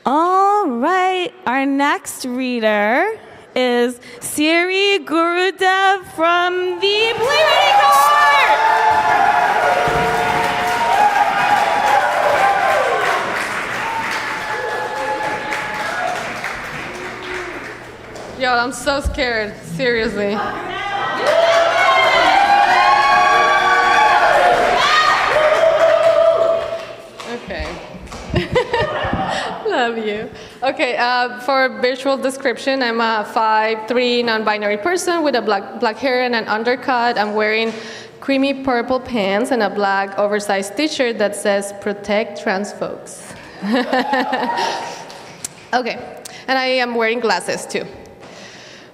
All right, our next reader is Siri Gurudev from the Playwriting Court. Yo, I'm so scared, seriously. Okay. Love you. Okay, for visual description, I'm a 5'3" non-binary person with a black hair and an undercut. I'm wearing creamy purple pants and a black oversized t-shirt that says "Protect Trans Folks." Okay, and I am wearing glasses too.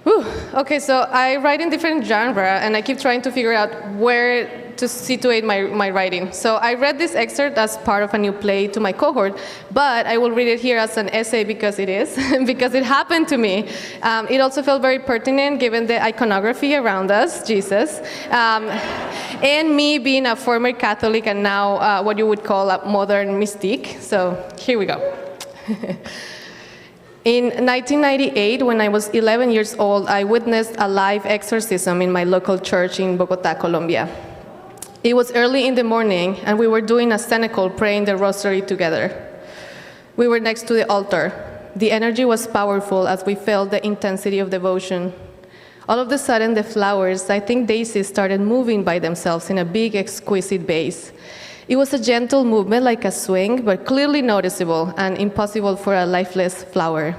Whew. Okay, so I write in different genre, and I keep trying to figure out where to situate my writing. So I read this excerpt as part of a new play to my cohort, but I will read it here as an essay because it is, because it happened to me. It also felt very pertinent given the iconography around us, Jesus, and me being a former Catholic and now what you would call a modern mystique. So here we go. In 1998, when I was 11 years old, I witnessed a live exorcism in my local church in Bogota, Colombia. It was early in the morning, and we were doing a cenacle praying the rosary together. We were next to the altar. The energy was powerful as we felt the intensity of devotion. All of a sudden, the flowers, I think daisies, started moving by themselves in a big, exquisite vase. It was a gentle movement like a swing, but clearly noticeable and impossible for a lifeless flower.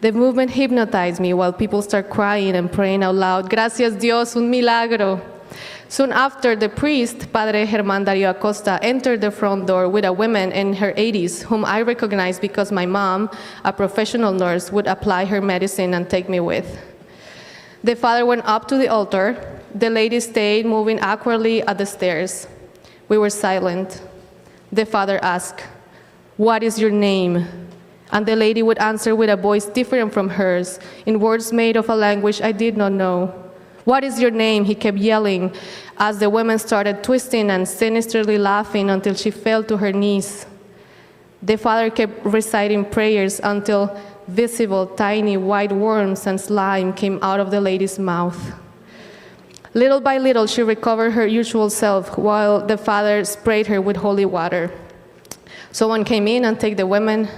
The movement hypnotized me while people start crying and praying out loud, "Gracias Dios, un milagro." Soon after, the priest, Padre Germán Darío Acosta, entered the front door with a woman in her 80s, whom I recognized because my mom, a professional nurse, would apply her medicine and take me with. The father went up to the altar. The lady stayed moving awkwardly at the stairs. We were silent. The father asked, "What is your name?" And the lady would answer with a voice different from hers, in words made of a language I did not know. "What is your name?" he kept yelling, as the woman started twisting and sinisterly laughing until she fell to her knees. The father kept reciting prayers until visible, tiny white worms and slime came out of the lady's mouth. Little by little, she recovered her usual self while the father sprayed her with holy water. Someone came in and took the women.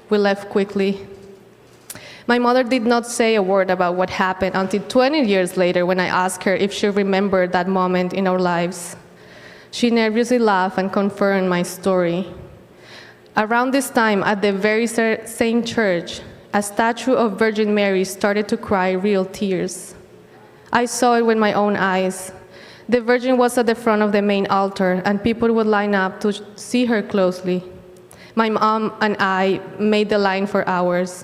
We left quickly. My mother did not say a word about what happened until 20 years later when I asked her if she remembered that moment in our lives. She nervously laughed and confirmed my story. Around this time, at the very same church, a statue of Virgin Mary started to cry real tears. I saw it with my own eyes. The Virgin was at the front of the main altar, and people would line up to see her closely. My mom and I made the line for hours.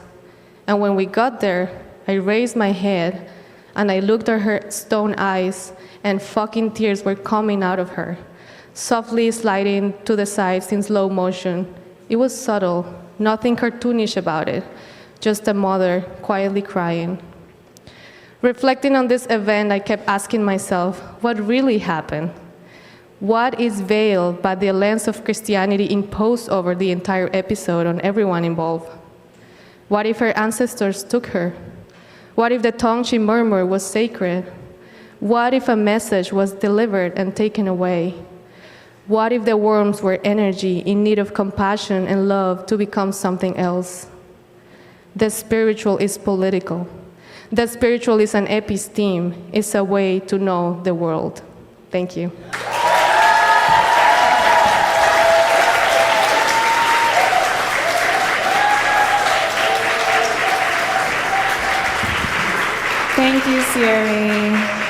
And when we got there, I raised my head, and I looked at her stone eyes, and fucking tears were coming out of her, softly sliding to the sides in slow motion. It was subtle, nothing cartoonish about it, just a mother quietly crying. Reflecting on this event, I kept asking myself, what really happened? What is veiled by the lens of Christianity imposed over the entire episode on everyone involved? What if her ancestors took her? What if the tongue she murmured was sacred? What if a message was delivered and taken away? What if the worms were energy in need of compassion and love to become something else? The spiritual is political. The spiritual is an episteme. It's a way to know the world. Thank you. Thank you, Siri.